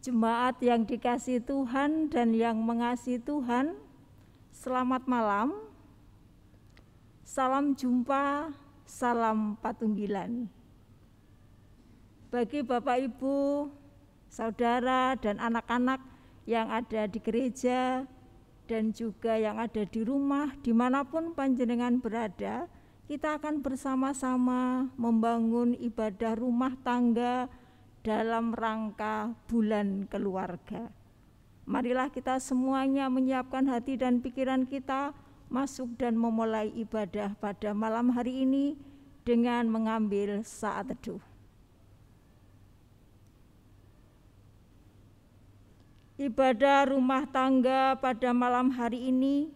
Jemaat yang dikasihi Tuhan dan yang mengasihi Tuhan, selamat malam. Salam jumpa, salam patunggilan. Bagi Bapak Ibu, saudara dan anak-anak yang ada di gereja dan juga yang ada di rumah, dimanapun panjenengan berada, kita akan bersama-sama membangun ibadah rumah tangga dalam rangka bulan keluarga. Marilah kita semuanya menyiapkan hati dan pikiran kita masuk dan memulai ibadah pada malam hari ini dengan mengambil saat teduh. Ibadah rumah tangga pada malam hari ini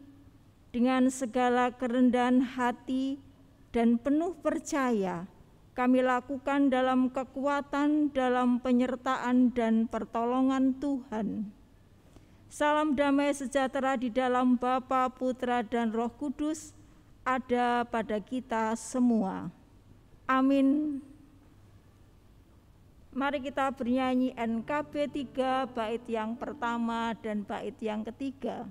dengan segala kerendahan hati dan penuh percaya kami lakukan dalam kekuatan, dalam penyertaan dan pertolongan Tuhan. Salam damai sejahtera di dalam Bapa, Putra, dan Roh Kudus ada pada kita semua. Amin. Mari kita bernyanyi NKB 3 bait yang pertama dan bait yang ketiga.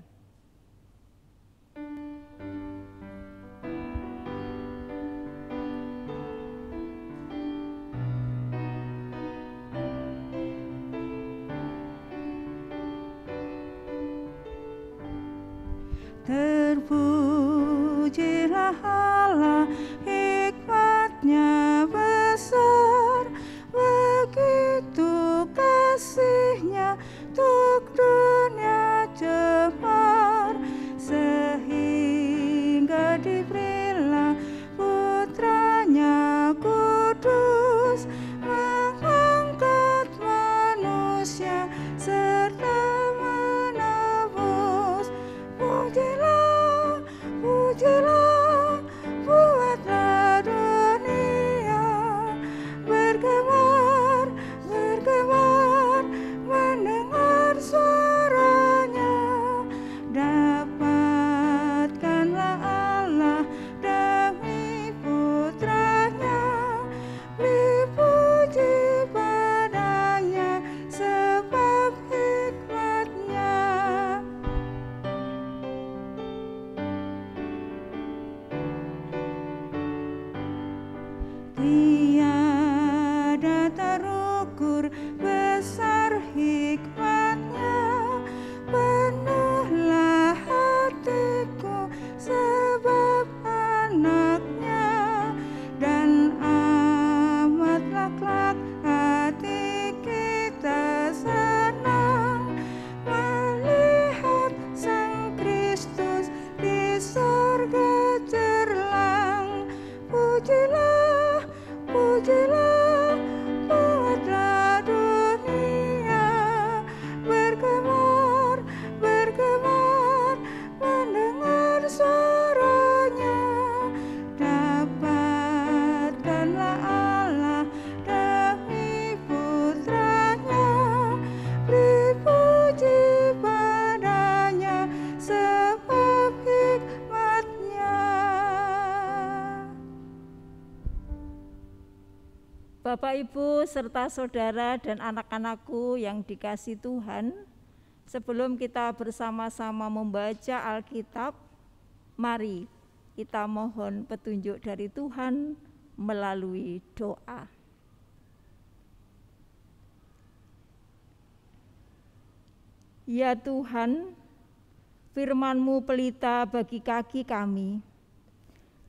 Terpujilah Allah, hikmat-Nya besar, begitu kasih-Nya untuk dunia cemar, sehingga diberilah Putra-Nya kudus, mengangkat manusia serta menebus. Pujilah, buatlah dunia bergemar, mendengar suaranya. Dapatkanlah Allah demi Putra-Nya, beri puji padanya sebab hikmat-Nya. Tiada terukur besar hikmat-Nya, penuhlah hatiku sebab anak-Nya, dan amatlah kelak hati kita senang melihat Sang Kristus di sorga cerlang. Pujilah, buatlah dunia bergemar, mendengar suaranya. Dapatkanlah Allah demi Putra-Nya, beri puji padanya sebab hikmat-Nya. Bapak, Ibu, serta saudara dan anak-anakku yang dikasihi Tuhan, sebelum kita bersama-sama membaca Alkitab, mari kita mohon petunjuk dari Tuhan melalui doa. Ya Tuhan, firman-Mu pelita bagi kaki kami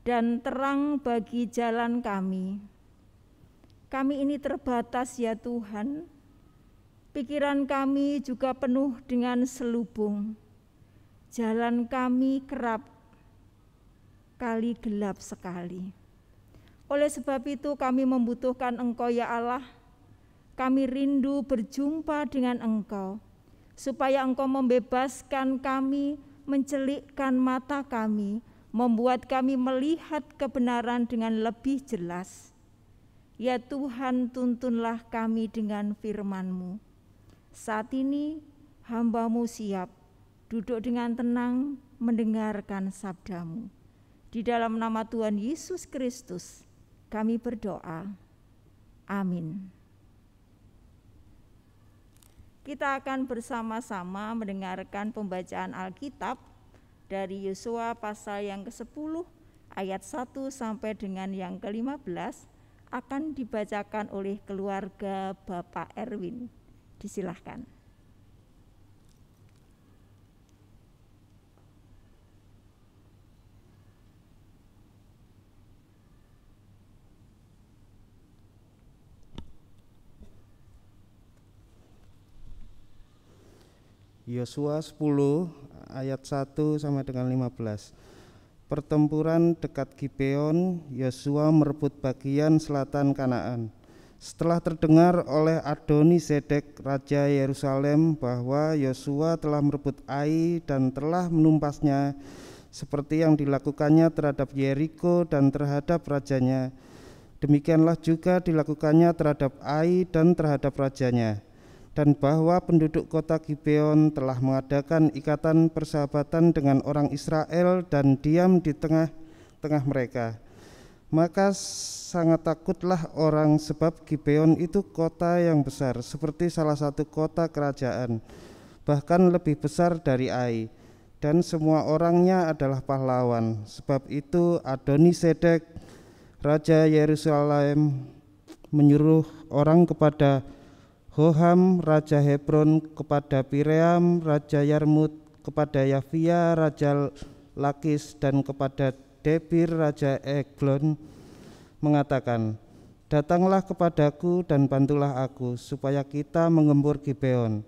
dan terang bagi jalan kami. Kami ini terbatas ya Tuhan, pikiran kami juga penuh dengan selubung, jalan kami kerap kali gelap sekali. Oleh sebab itu kami membutuhkan Engkau ya Allah, kami rindu berjumpa dengan Engkau, supaya Engkau membebaskan kami, mencelikkan mata kami, membuat kami melihat kebenaran dengan lebih jelas. Ya Tuhan, tuntunlah kami dengan firman-Mu. Saat ini hamba-Mu siap duduk dengan tenang mendengarkan sabda-Mu. Di dalam nama Tuhan Yesus Kristus kami berdoa. Amin. Kita akan bersama-sama mendengarkan pembacaan Alkitab dari Yosua pasal yang ke-10 ayat 1 sampai dengan yang ke-15 akan dibacakan oleh keluarga Bapak Erwin. Disilahkan. Yosua 10 ayat 1 sampai dengan 15. Pertempuran dekat Gibeon, Yosua merebut bagian selatan Kanaan. Setelah terdengar oleh Adoni-Sedek raja Yerusalem bahwa Yosua telah merebut Ai dan telah menumpasnya seperti yang dilakukannya terhadap Yeriko dan terhadap rajanya, demikianlah juga dilakukannya terhadap Ai dan terhadap rajanya, dan bahwa penduduk kota Gibeon telah mengadakan ikatan persahabatan dengan orang Israel dan diam di tengah-tengah mereka. Maka sangat takutlah orang, sebab Gibeon itu kota yang besar, seperti salah satu kota kerajaan, bahkan lebih besar dari Ai, dan semua orangnya adalah pahlawan. Sebab itu Adoni-Sedek raja Yerusalem menyuruh orang kepada Hoham raja Hebron, kepada Piream raja Yarmut, kepada Yafia raja Lakis, dan kepada Debir raja Eglon, mengatakan, datanglah kepadaku dan bantulah aku, supaya kita mengembur Gibeon.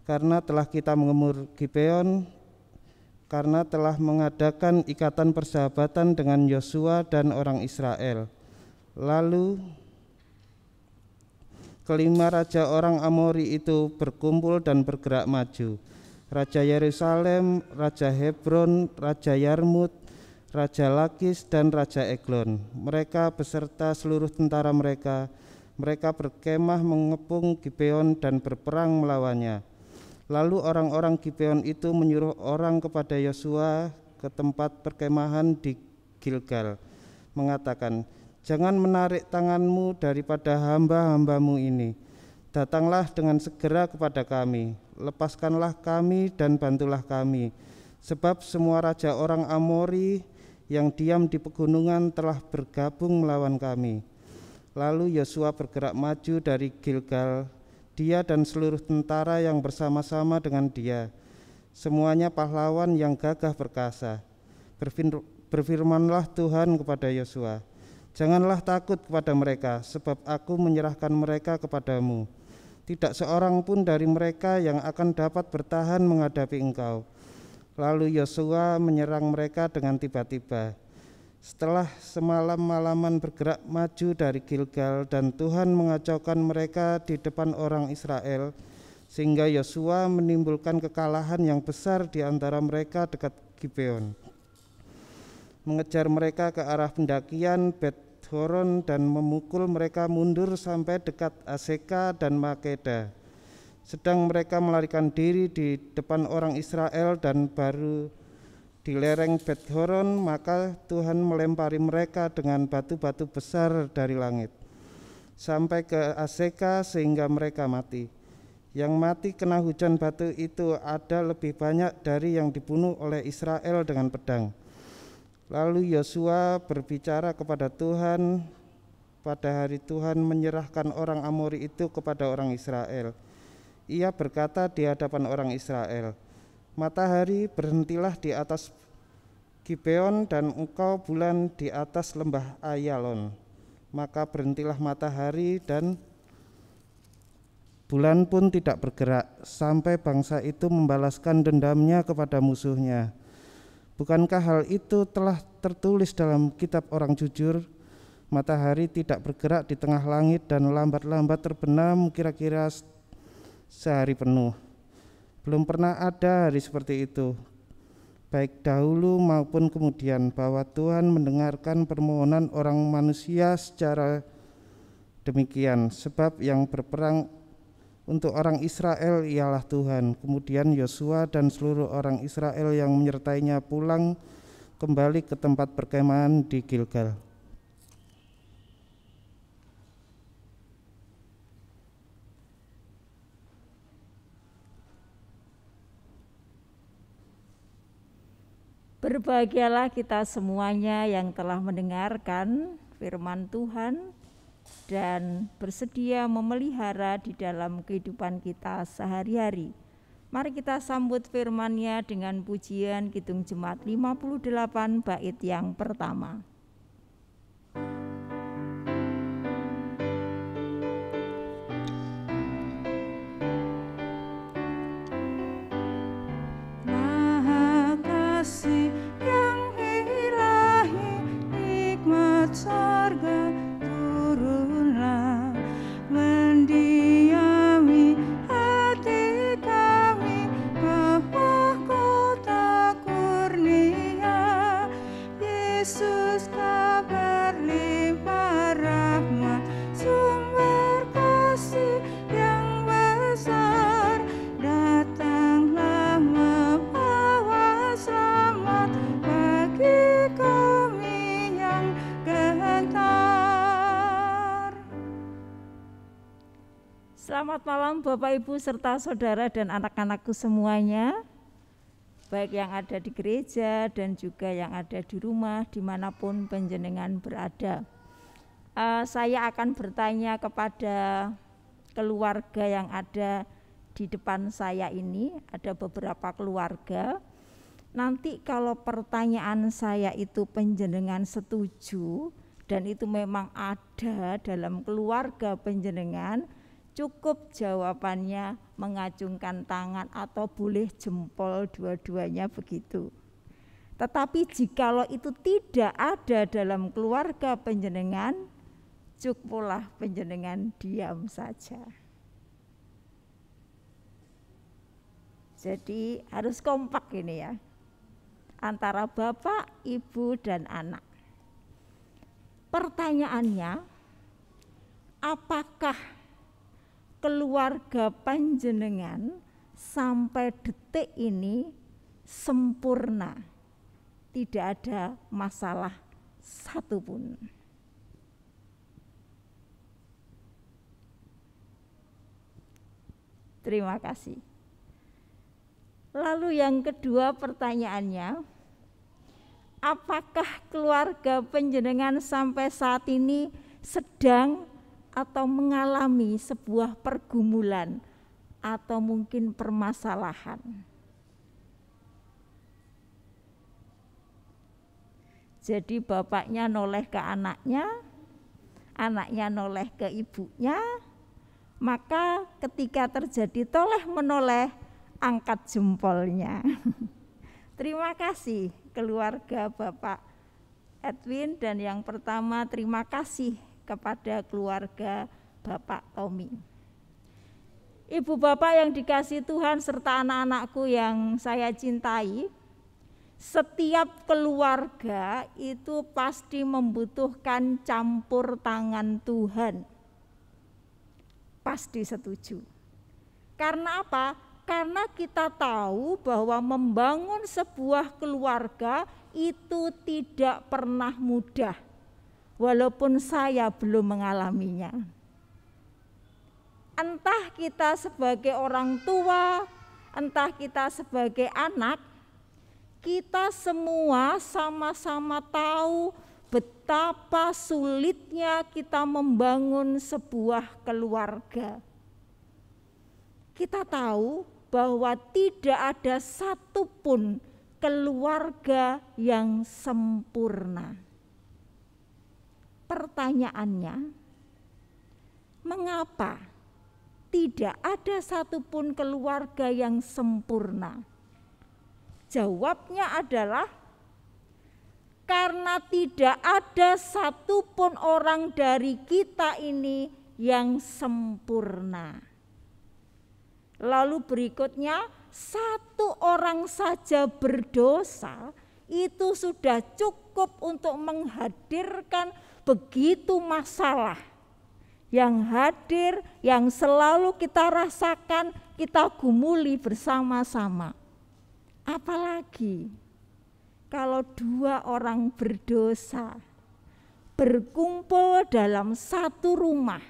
Karena telah kita mengembur Gibeon, karena telah mengadakan ikatan persahabatan dengan Yosua dan orang Israel. Lalu kelima raja orang Amori itu berkumpul dan bergerak maju. Raja Yerusalem, Raja Hebron, Raja Yarmut, Raja Lakis, dan Raja Eglon. Mereka beserta seluruh tentara mereka. Mereka berkemah mengepung Gibeon dan berperang melawannya. Lalu orang-orang Gibeon itu menyuruh orang kepada Yosua ke tempat perkemahan di Gilgal, mengatakan, jangan menarik tanganmu daripada hamba-hambamu ini. Datanglah dengan segera kepada kami, lepaskanlah kami dan bantulah kami, sebab semua raja orang Amori yang diam di pegunungan telah bergabung melawan kami. Lalu Yosua bergerak maju dari Gilgal, dia dan seluruh tentara yang bersama-sama dengan dia, semuanya pahlawan yang gagah perkasa. Berfirmanlah Tuhan kepada Yosua, janganlah takut kepada mereka, sebab aku menyerahkan mereka kepadamu. Tidak seorang pun dari mereka yang akan dapat bertahan menghadapi engkau. Lalu Yosua menyerang mereka dengan tiba-tiba. Setelah semalam-malaman bergerak maju dari Gilgal, dan Tuhan mengacaukan mereka di depan orang Israel, sehingga Yosua menimbulkan kekalahan yang besar di antara mereka dekat Gibeon. Mengejar mereka ke arah pendakian Bet-horon dan memukul mereka mundur sampai dekat Azeka dan Makeda. Sedang mereka melarikan diri di depan orang Israel dan baru di lereng Bet-horon, maka Tuhan melempari mereka dengan batu-batu besar dari langit sampai ke Azeka sehingga mereka mati. Yang mati kena hujan batu itu ada lebih banyak dari yang dibunuh oleh Israel dengan pedang. Lalu Yosua berbicara kepada Tuhan pada hari Tuhan menyerahkan orang Amori itu kepada orang Israel. Ia berkata di hadapan orang Israel, matahari berhentilah di atas Gibeon dan engkau bulan di atas lembah Ayalon. Maka berhentilah matahari dan bulan pun tidak bergerak sampai bangsa itu membalaskan dendamnya kepada musuhnya. Bukankah hal itu telah tertulis dalam kitab orang jujur? Matahari tidak bergerak di tengah langit dan lambat-lambat terbenam kira-kira sehari penuh. Belum pernah ada hari seperti itu, baik dahulu maupun kemudian, bahwa Tuhan mendengarkan permohonan orang manusia secara demikian. Sebab yang berperang untuk orang Israel ialah Tuhan. Kemudian Yosua dan seluruh orang Israel yang menyertainya pulang kembali ke tempat perkemahan di Gilgal. Berbahagialah kita semuanya yang telah mendengarkan firman Tuhan dan bersedia memelihara di dalam kehidupan kita sehari-hari. Mari kita sambut firman-Nya dengan pujian Kidung Jemaat 58 bait yang pertama. Maha Kasih yang ilahi, nikmat sorga turunlah mendiami hati kami bawah kota kurnia. Yesus kau berlimpah rahmat, sumber kasih yang besar, datanglah membawa selamat bagi kami yang gentar. Selamat malam Bapak Ibu serta saudara dan anak-anakku semuanya, baik yang ada di gereja dan juga yang ada di rumah dimanapun panjenengan berada. Saya akan bertanya kepada keluarga yang ada di depan saya ini, ada beberapa keluarga. Nanti kalau pertanyaan saya itu panjenengan setuju dan itu memang ada dalam keluarga panjenengan, cukup jawabannya mengacungkan tangan atau boleh jempol dua-duanya begitu. Tetapi jikalau itu tidak ada dalam keluarga panjenengan, cukuplah panjenengan diam saja. Jadi harus kompak ini ya, antara bapak, ibu, dan anak. Pertanyaannya, apakah keluarga panjenengan sampai detik ini sempurna, tidak ada masalah satupun? Terima kasih. Lalu yang kedua pertanyaannya, apakah keluarga panjenengan sampai saat ini sedang atau mengalami sebuah pergumulan atau mungkin permasalahan? Jadi bapaknya noleh ke anaknya, anaknya noleh ke ibunya, maka ketika terjadi toleh menoleh, angkat jempolnya. Terima kasih keluarga Bapak Edwin, dan yang pertama terima kasih kepada keluarga Bapak Tommy. Ibu bapak yang dikasihi Tuhan serta anak-anakku yang saya cintai, setiap keluarga itu pasti membutuhkan campur tangan Tuhan. Pasti setuju. Karena apa? Karena kita tahu bahwa membangun sebuah keluarga itu tidak pernah mudah. Walaupun saya belum mengalaminya. Entah kita sebagai orang tua, entah kita sebagai anak, kita semua sama-sama tahu betapa sulitnya kita membangun sebuah keluarga. Kita tahu bahwa tidak ada satupun keluarga yang sempurna. Pertanyaannya, mengapa tidak ada satupun keluarga yang sempurna? Jawabnya adalah karena tidak ada satupun orang dari kita ini yang sempurna. Lalu berikutnya, satu orang saja berdosa itu sudah cukup untuk menghadirkan begitu masalah yang hadir, yang selalu kita rasakan, kita gumuli bersama-sama. Apalagi kalau dua orang berdosa berkumpul dalam satu rumah,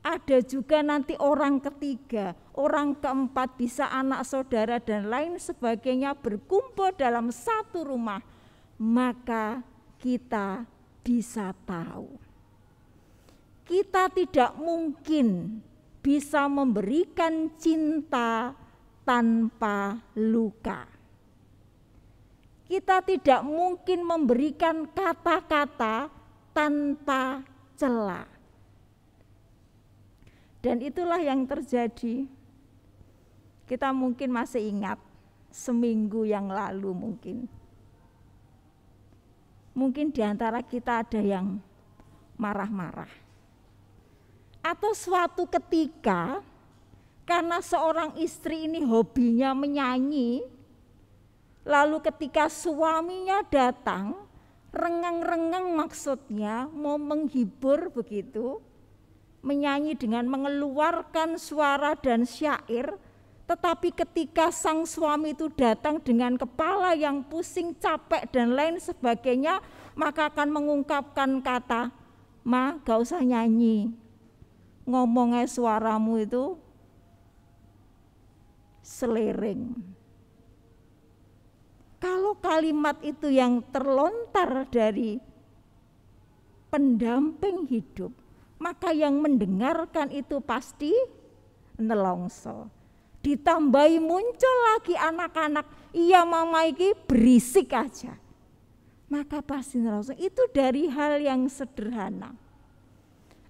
ada juga nanti orang ketiga, orang keempat, bisa anak saudara dan lain sebagainya berkumpul dalam satu rumah, maka kita bisa tahu. Kita tidak mungkin bisa memberikan cinta tanpa luka. Kita tidak mungkin memberikan kata-kata tanpa celah. Dan itulah yang terjadi. Kita mungkin masih ingat seminggu yang lalu mungkin. Mungkin di antara kita ada yang marah-marah. Atau suatu ketika karena seorang istri ini hobinya menyanyi, lalu ketika suaminya datang, rengeng-rengeng maksudnya mau menghibur begitu, menyanyi dengan mengeluarkan suara dan syair, tetapi ketika sang suami itu datang dengan kepala yang pusing, capek dan lain sebagainya, maka akan mengungkapkan kata, "Ma, gak usah nyanyi, ngomongnya suaramu itu selering." Kalau kalimat itu yang terlontar dari pendamping hidup, maka yang mendengarkan itu pasti nelongso. Ditambahi muncul lagi anak-anak, iya mama iki berisik aja, maka pasti nelongso. Itu dari hal yang sederhana.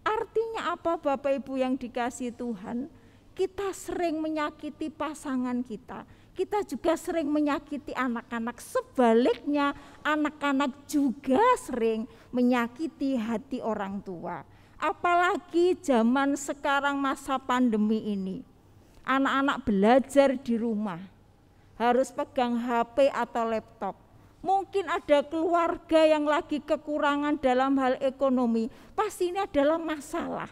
Artinya apa Bapak Ibu yang dikasihi Tuhan? Kita sering menyakiti pasangan kita. Kita juga sering menyakiti anak-anak. Sebaliknya anak-anak juga sering menyakiti hati orang tua. Apalagi zaman sekarang masa pandemi ini. Anak-anak belajar di rumah. Harus pegang HP atau laptop. Mungkin ada keluarga yang lagi kekurangan dalam hal ekonomi. Pasti ini adalah masalah.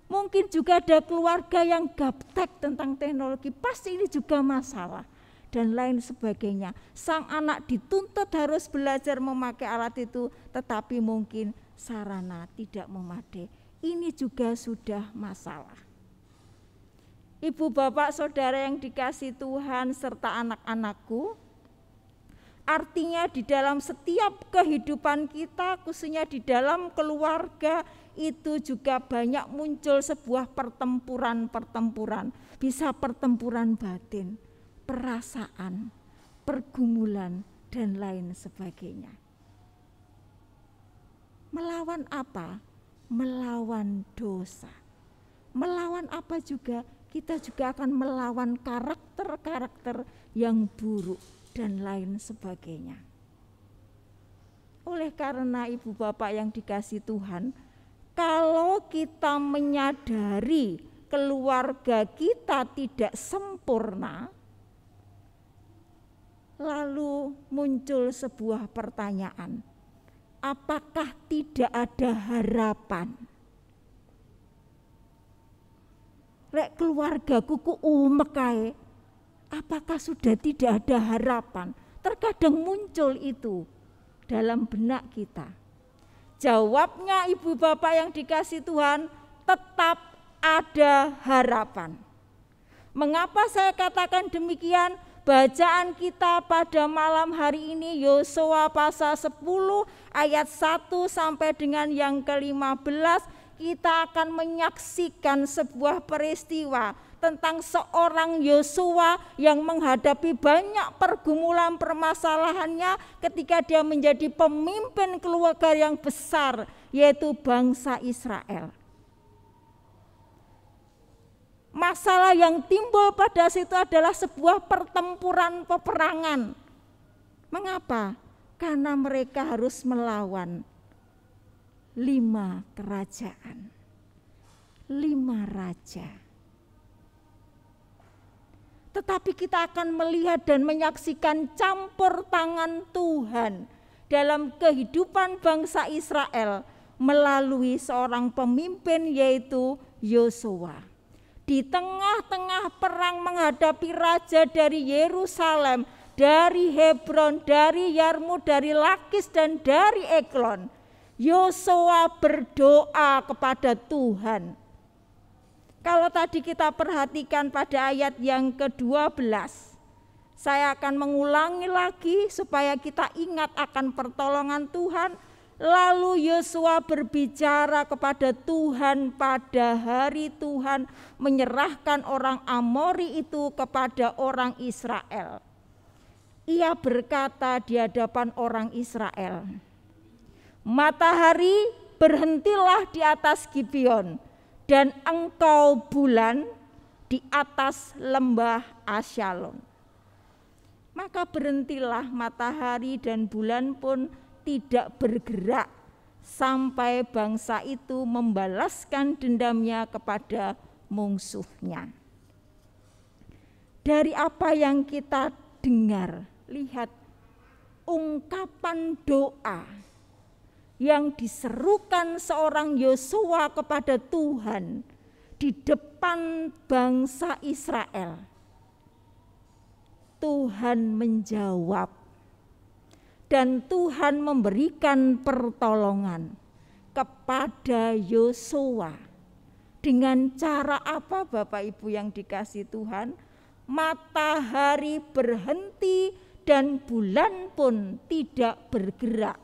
Mungkin juga ada keluarga yang gaptek tentang teknologi, pasti ini juga masalah dan lain sebagainya. Sang anak dituntut harus belajar memakai alat itu, tetapi mungkin sarana tidak memadai. Ini juga sudah masalah. Ibu, bapak, saudara yang dikasihi Tuhan serta anak-anakku, artinya di dalam setiap kehidupan kita, khususnya di dalam keluarga, itu juga banyak muncul sebuah pertempuran-pertempuran. Bisa pertempuran batin, perasaan, pergumulan, dan lain sebagainya. Melawan apa? Melawan dosa. Melawan apa juga? Kita juga akan melawan karakter-karakter yang buruk dan lain sebagainya. Oleh karena ibu bapak yang dikasihi Tuhan, kalau kita menyadari keluarga kita tidak sempurna, lalu muncul sebuah pertanyaan, apakah tidak ada harapan? Lek keluarga kuku umek kae, apakah sudah tidak ada harapan? Terkadang muncul itu dalam benak kita. Jawabnya ibu bapak yang dikasihi Tuhan, tetap ada harapan. Mengapa saya katakan demikian? Bacaan kita pada malam hari ini Yosua pasal 10 ayat 1 sampai dengan yang ke-15, kita akan menyaksikan sebuah peristiwa tentang seorang Yosua yang menghadapi banyak pergumulan permasalahannya ketika dia menjadi pemimpin keluarga yang besar, yaitu bangsa Israel. Masalah yang timbul pada situ adalah sebuah pertempuran peperangan. Mengapa? Karena mereka harus melawan 5 kerajaan, 5 raja. Tetapi kita akan melihat dan menyaksikan campur tangan Tuhan dalam kehidupan bangsa Israel melalui seorang pemimpin, yaitu Yosua. Di tengah-tengah perang menghadapi raja dari Yerusalem, dari Hebron, dari Yarmut, dari Lakis dan dari Eglon, Yosua berdoa kepada Tuhan. Kalau tadi kita perhatikan pada ayat yang ke-12, saya akan mengulangi lagi supaya kita ingat akan pertolongan Tuhan. Lalu Yosua berbicara kepada Tuhan pada hari Tuhan menyerahkan orang Amori itu kepada orang Israel. Ia berkata di hadapan orang Israel, "Matahari, berhentilah di atas Gibeon, dan engkau bulan di atas lembah Asyalon." Maka berhentilah matahari dan bulan pun tidak bergerak sampai bangsa itu membalaskan dendamnya kepada musuhnya. Dari apa yang kita dengar, lihat ungkapan doa yang diserukan seorang Yosua kepada Tuhan di depan bangsa Israel. Tuhan menjawab dan Tuhan memberikan pertolongan kepada Yosua. Dengan cara apa, Bapak Ibu yang dikasihi Tuhan? Matahari berhenti dan bulan pun tidak bergerak.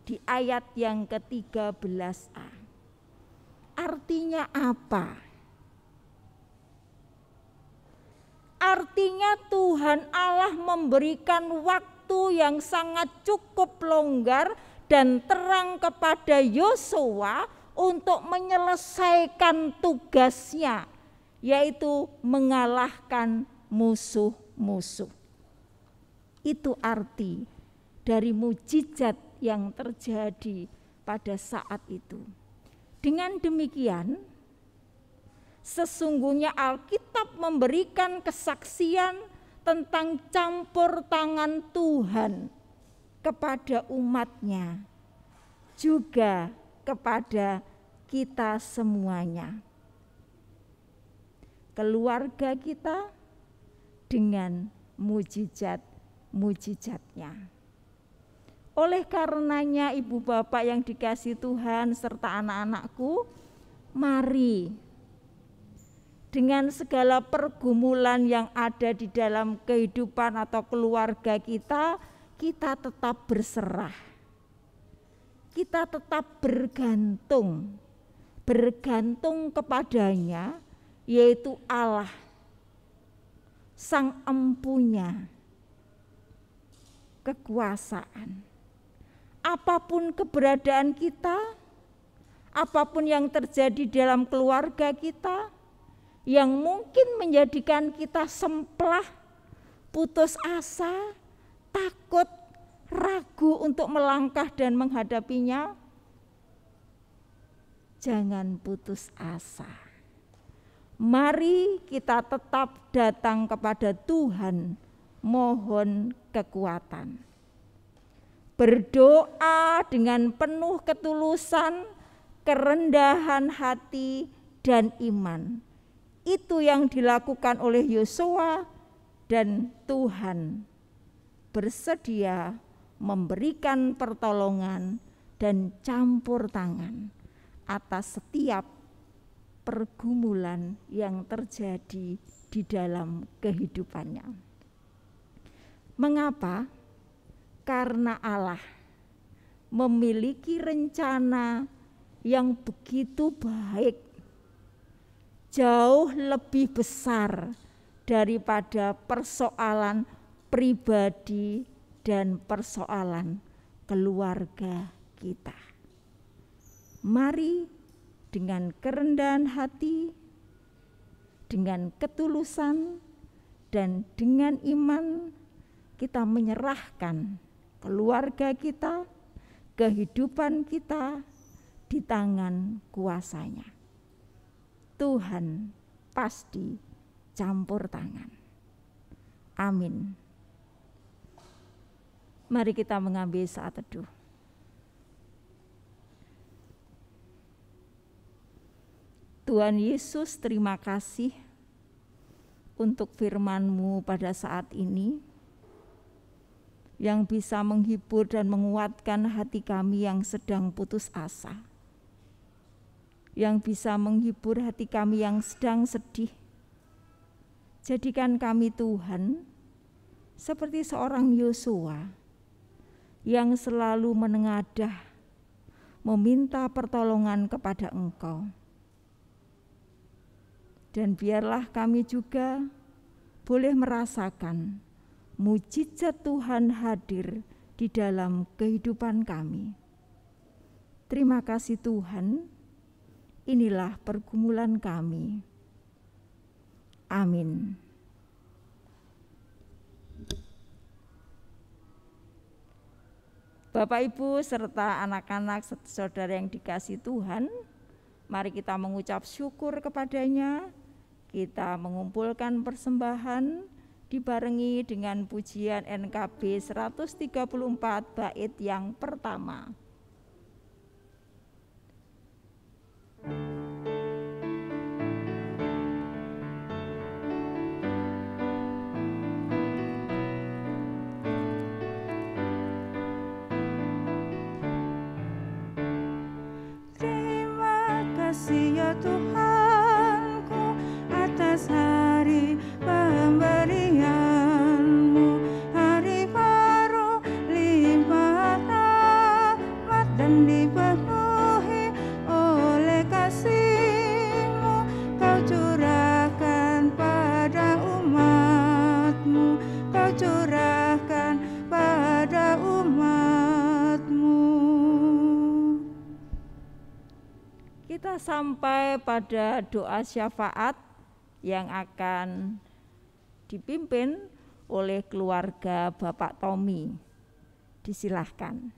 Di ayat yang ke-13a. Artinya apa? Artinya Tuhan Allah memberikan waktu yang sangat cukup longgar dan terang kepada Yosua untuk menyelesaikan tugasnya, yaitu mengalahkan musuh-musuh. Itu arti dari mujizat yang terjadi pada saat itu. Dengan demikian, sesungguhnya Alkitab memberikan kesaksian tentang campur tangan Tuhan kepada umatnya, juga kepada kita semuanya. Keluarga kita dengan mujizat-mujizatnya. Oleh karenanya ibu bapak yang dikasihi Tuhan serta anak-anakku, mari dengan segala pergumulan yang ada di dalam kehidupan atau keluarga kita, kita tetap berserah. Kita tetap bergantung kepadanya, yaitu Allah, Sang Empunya kekuasaan. Apapun keberadaan kita, apapun yang terjadi dalam keluarga kita, yang mungkin menjadikan kita semplah, putus asa, takut, ragu untuk melangkah dan menghadapinya, jangan putus asa. Mari kita tetap datang kepada Tuhan, mohon kekuatan. Berdoa dengan penuh ketulusan, kerendahan hati, dan iman. Itu yang dilakukan oleh Yosua, dan Tuhan bersedia memberikan pertolongan dan campur tangan atas setiap pergumulan yang terjadi di dalam kehidupannya. Mengapa? Karena Allah memiliki rencana yang begitu baik, jauh lebih besar daripada persoalan pribadi dan persoalan keluarga kita. Mari dengan kerendahan hati, dengan ketulusan, dan dengan iman kita menyerahkan keluarga kita, kehidupan kita di tangan kuasanya. Tuhan pasti campur tangan. Amin. Mari kita mengambil saat teduh. Tuhan Yesus, terima kasih untuk firman-Mu pada saat ini, yang bisa menghibur dan menguatkan hati kami yang sedang putus asa, yang bisa menghibur hati kami yang sedang sedih. Jadikan kami Tuhan seperti seorang Yosua yang selalu menengadah, meminta pertolongan kepada Engkau. Dan biarlah kami juga boleh merasakan mujizat Tuhan hadir di dalam kehidupan kami. Terima kasih Tuhan, inilah pergumulan kami. Amin. Bapak, Ibu, serta anak-anak saudara yang dikasihi Tuhan, mari kita mengucap syukur kepadanya. Kita mengumpulkan persembahan dibarengi dengan pujian NKB 134 bait yang pertama. Terima kasih ya Tuhanku atas hari pemberian-Mu, hari baru limpah rahmat dan dipenuhi oleh kasih-Mu. Kau curahkan pada umat-Mu, Kau curahkan pada umat-Mu. Kita sampai pada doa syafaat yang akan dipimpin oleh keluarga Bapak Tommy. Disilahkan.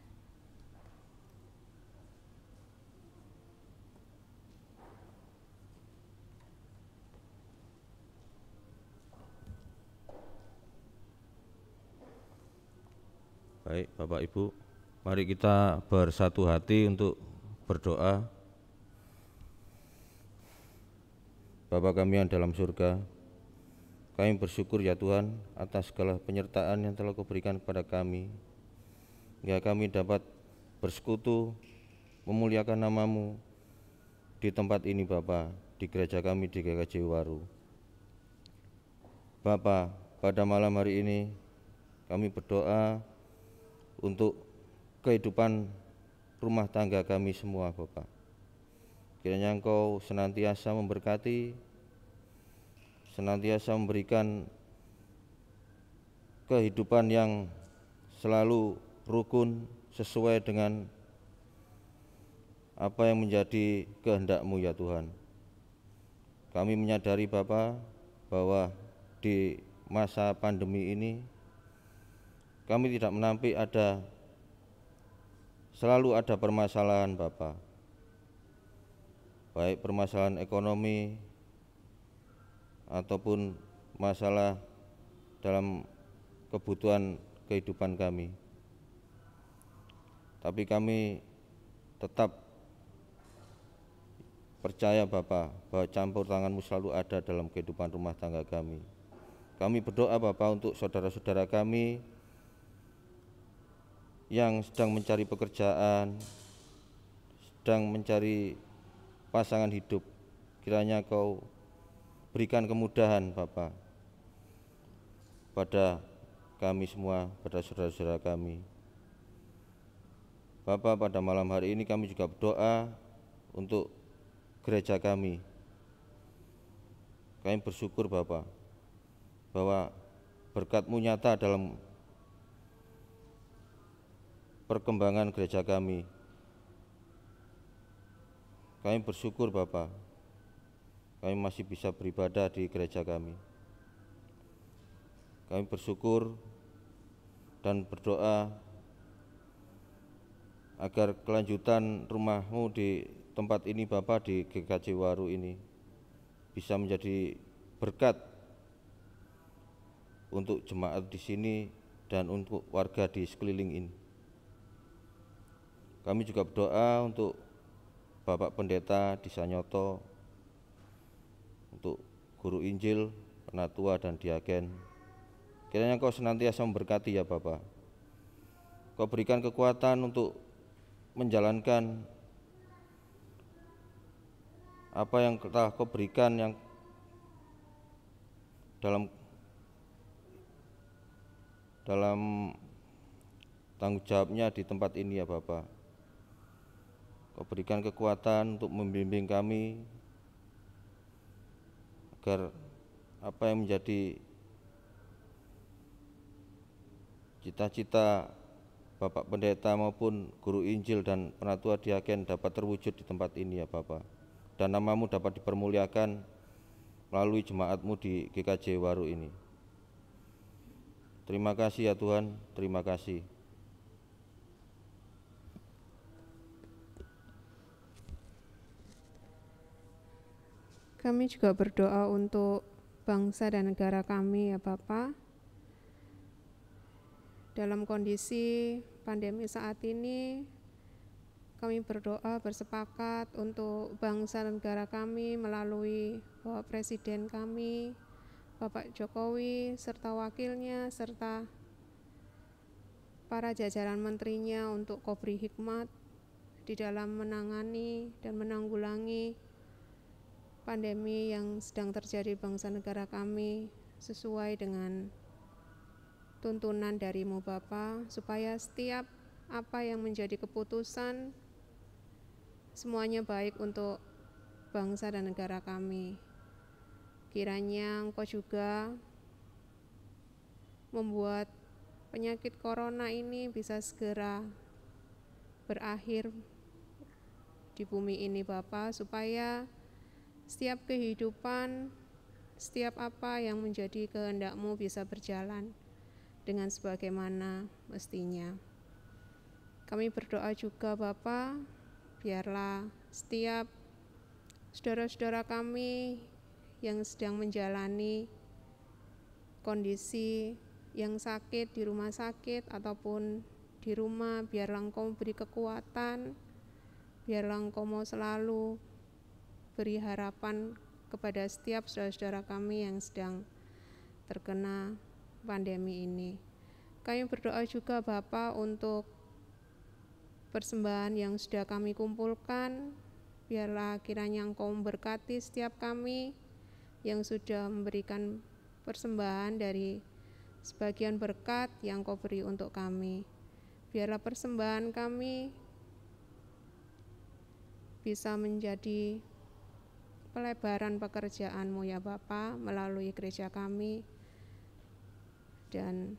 Baik, Bapak Ibu, mari kita bersatu hati untuk berdoa. Bapa kami yang dalam surga, kami bersyukur ya Tuhan atas segala penyertaan yang telah Kau berikan kepada kami, hingga kami dapat bersekutu memuliakan nama-Mu di tempat ini Bapa, di gereja kami di GKJ Waru. Bapa, pada malam hari ini kami berdoa untuk kehidupan rumah tangga kami semua Bapa. Kiranya Engkau senantiasa memberkati, senantiasa memberikan kehidupan yang selalu rukun sesuai dengan apa yang menjadi kehendak-Mu ya Tuhan. Kami menyadari Bapa bahwa di masa pandemi ini kami tidak menampik selalu ada permasalahan Bapa, baik permasalahan ekonomi ataupun masalah dalam kebutuhan kehidupan kami. Tapi kami tetap percaya Bapa bahwa campur tangan-Mu selalu ada dalam kehidupan rumah tangga kami. Kami berdoa Bapa untuk saudara-saudara kami yang sedang mencari pekerjaan, sedang mencari pasangan hidup. Kiranya Kau berikan kemudahan Bapa pada kami semua, pada saudara-saudara kami. Bapa, pada malam hari ini kami juga berdoa untuk gereja kami. Kami bersyukur Bapa bahwa berkat-Mu nyata dalam perkembangan gereja kami. Kami bersyukur Bapa, kami masih bisa beribadah di gereja kami. Kami bersyukur dan berdoa agar kelanjutan rumah-Mu di tempat ini Bapa, di GKJ Waru ini bisa menjadi berkat untuk jemaat di sini dan untuk warga di sekeliling ini. Kami juga berdoa untuk Bapak Pendeta di Sanyoto, untuk guru Injil, penatua dan diaken. Kiranya Kau senantiasa memberkati ya Bapak. Kau berikan kekuatan untuk menjalankan apa yang telah Kau berikan yang dalam tanggung jawabnya di tempat ini ya Bapa. Kau berikan kekuatan untuk membimbing kami agar apa yang menjadi cita-cita Bapak Pendeta maupun Guru Injil dan Penatua Diaken dapat terwujud di tempat ini ya Bapa. Dan nama-Mu dapat dipermuliakan melalui jemaat-Mu di GKJ Waru ini. Terima kasih ya Tuhan, terima kasih. Kami juga berdoa untuk bangsa dan negara kami ya Bapa. Dalam kondisi pandemi saat ini, kami berdoa bersepakat untuk bangsa dan negara kami melalui Bapak Presiden kami, Bapak Jokowi, serta wakilnya, serta para jajaran menterinya untuk Kau beri hikmat di dalam menangani dan menanggulangi pandemi yang sedang terjadi bangsa negara kami sesuai dengan tuntunan dari-Mu Bapa, supaya setiap apa yang menjadi keputusan semuanya baik untuk bangsa dan negara kami. Kiranya Engkau juga membuat penyakit corona ini bisa segera berakhir di bumi ini Bapa, supaya setiap kehidupan, setiap apa yang menjadi kehendak-Mu bisa berjalan dengan sebagaimana mestinya. Kami berdoa juga Bapa, biarlah setiap saudara-saudara kami yang sedang menjalani kondisi yang sakit di rumah sakit ataupun di rumah, biarlah Engkau beri kekuatan, biarlah Engkau mau selalu beri harapan kepada setiap saudara-saudara kami yang sedang terkena pandemi ini. Kami berdoa juga Bapa untuk persembahan yang sudah kami kumpulkan, biarlah kiranya Engkau memberkati setiap kami yang sudah memberikan persembahan dari sebagian berkat yang Kau beri untuk kami. Biarlah persembahan kami bisa menjadi pelebaran pekerjaan-Mu ya Bapa melalui gereja kami, dan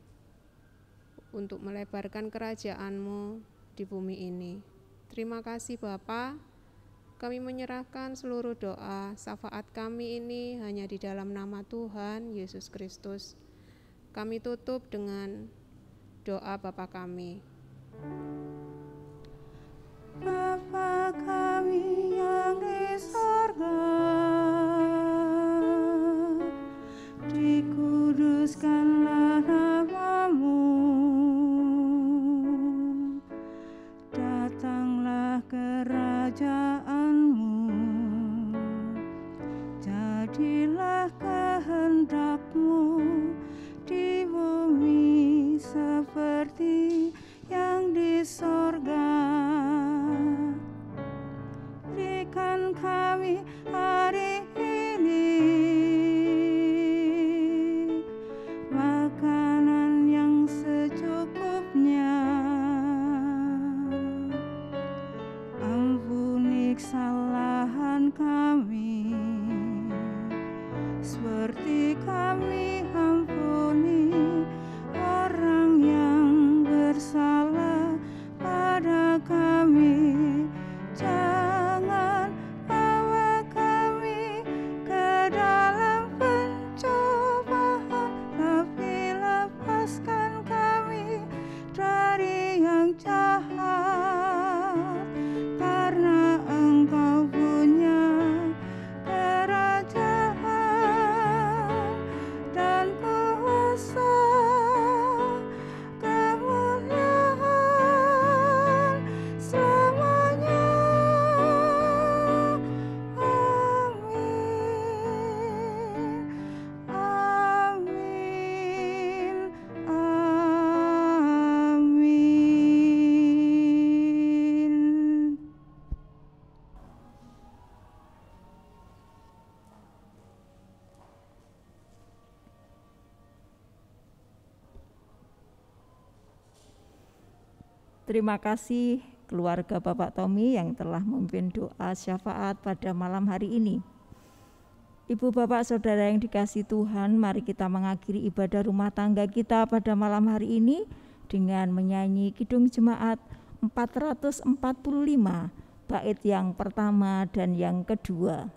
untuk melebarkan kerajaan-Mu di bumi ini. Terima kasih Bapa. Kami menyerahkan seluruh doa, syafaat kami ini hanya di dalam nama Tuhan Yesus Kristus. Kami tutup dengan doa Bapa kami. Bapa kami yang di sorga, dikuduskanlah nama-Mu, datanglah kerajaan-Mu, jadilah kehendak-Mu di bumi seperti yang di sorga. Berikan kami hari ini makanan yang secukupnya. Ampuni kesalahan kami seperti kami ampuni orang yang bersalah pada kami. Jangan bawa kami ke dalam pencobaan, tapi lepaskan kami dari yang jahat, karena Engkau punya kerajaan dan kuasa, kemuliaan selamanya. Amin, amin, amin. Terima kasih keluarga Bapak Tommy yang telah memimpin doa syafaat pada malam hari ini. Ibu bapak saudara yang dikasihi Tuhan, mari kita mengakhiri ibadah rumah tangga kita pada malam hari ini dengan menyanyi Kidung Jemaat 445, bait yang pertama dan yang kedua.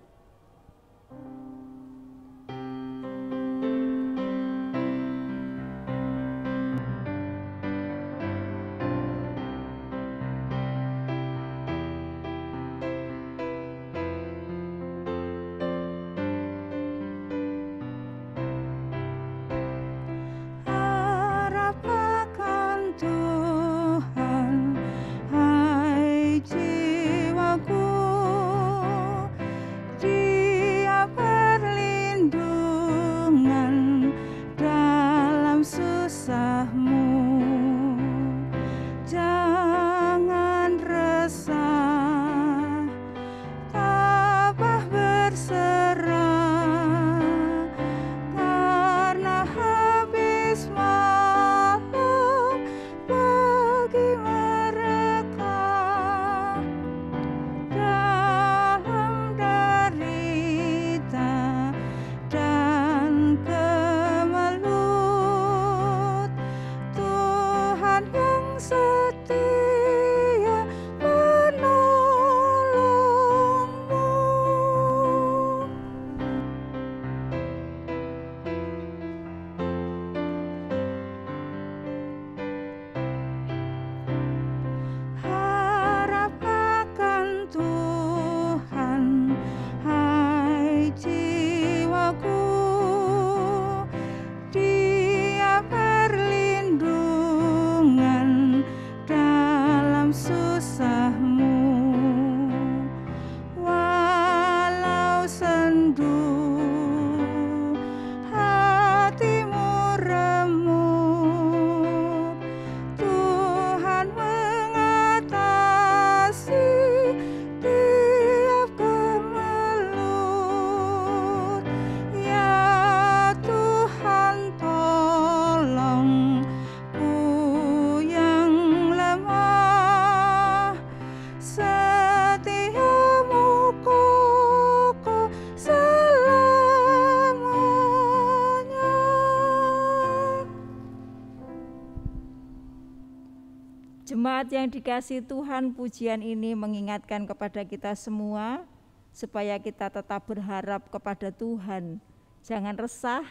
Jemaat yang dikasihi Tuhan, pujian ini mengingatkan kepada kita semua supaya kita tetap berharap kepada Tuhan. Jangan resah,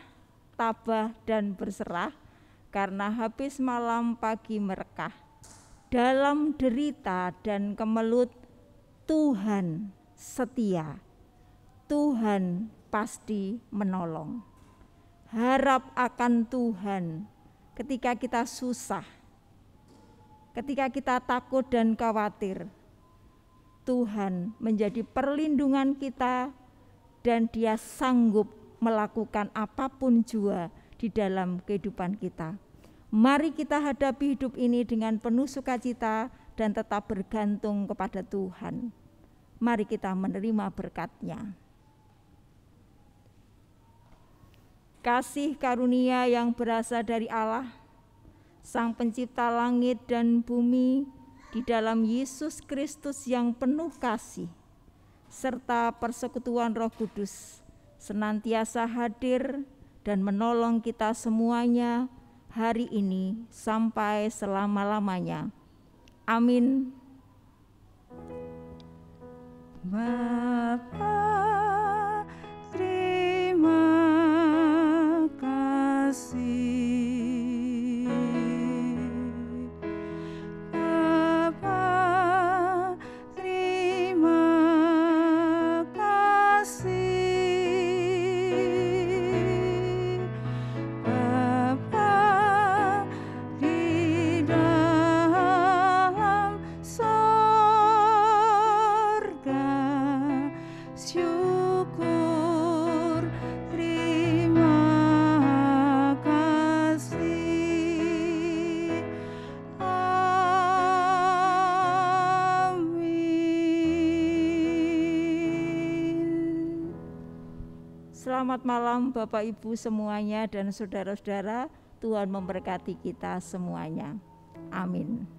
tabah, dan berserah karena habis malam pagi merekah. Dalam derita dan kemelut, Tuhan setia. Tuhan pasti menolong. Harap akan Tuhan ketika kita susah. Ketika kita takut dan khawatir, Tuhan menjadi perlindungan kita dan Dia sanggup melakukan apapun jua di dalam kehidupan kita. Mari kita hadapi hidup ini dengan penuh sukacita dan tetap bergantung kepada Tuhan. Mari kita menerima berkat-Nya. Kasih karunia yang berasal dari Allah, Sang Pencipta langit dan bumi, di dalam Yesus Kristus yang penuh kasih, serta persekutuan Roh Kudus, senantiasa hadir dan menolong kita semuanya hari ini sampai selama-lamanya. Amin. Bapa, terima kasih. Selamat malam Bapak Ibu semuanya dan saudara-saudara, Tuhan memberkati kita semuanya. Amin.